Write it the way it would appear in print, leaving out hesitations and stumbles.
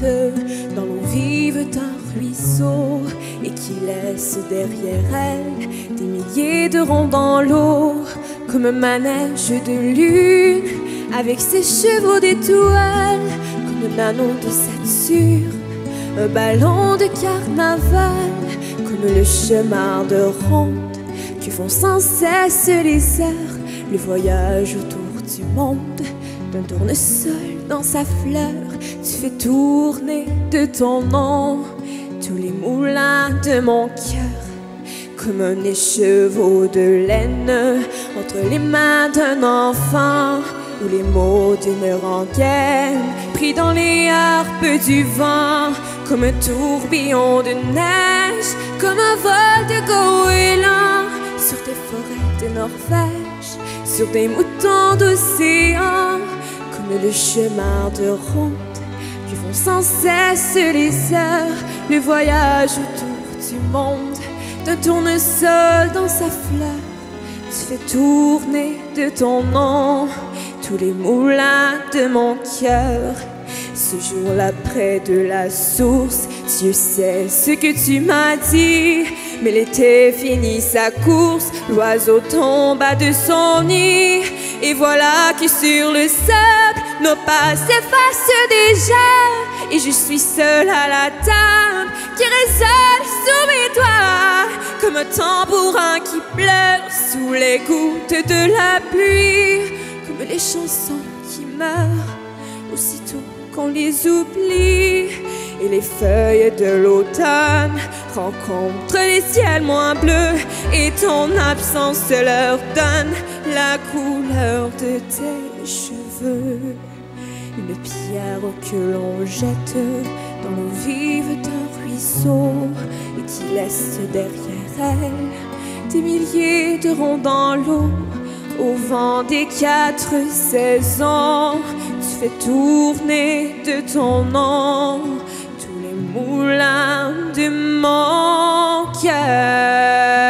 jette dans l'eau vive d'un ruisseau et qui laisse derrière elle des milliers de ronds dans l'eau, comme un manège de lune avec ses chevaux d'étoiles, comme un anneau de Saturne, un ballon de carnaval, comme le chemin de ronde que font sans cesse les heures, le voyage autour du monde. D'un tournesol dans sa fleur, tu fais tourner de ton nom tous les moulins de mon cœur, comme un écheveau de laine entre les mains d'un enfant, ou les mots d'une rengaine pris dans les harpes du vent, comme un tourbillon de neige, comme un vol de goéland sur des forêts de Norvège, sur des moutons d'océan, comme le chemin de ronde qui font sans cesse les heures, le voyage autour du monde. D'un tournesol dans sa fleur, tu fais tourner de ton nom tous les moulins de mon cœur. Ce jour-là, près de la source, Dieu sait ce que tu m'as dit, mais l'été finit sa course, l'oiseau tomba de son nid, et voilà que sur le sable, nos pas s'effacent déjà, et je suis seule à la table qui résonne sous mes doigts, comme un tambourin qui pleure sous les gouttes de la pluie, comme les chansons qui meurent aussitôt qu'on les oublie, et les feuilles de l'automne rencontrent les ciels moins bleus, et ton absence leur donne la couleur de tes cheveux. Une pierre que l'on jette dans l'eau vive d'un ruisseau et qui laisse derrière elle des milliers de ronds dans l'eau. Au vent des 4 saisons, tu fais tourner de ton nom tous les moulins de mon cœur.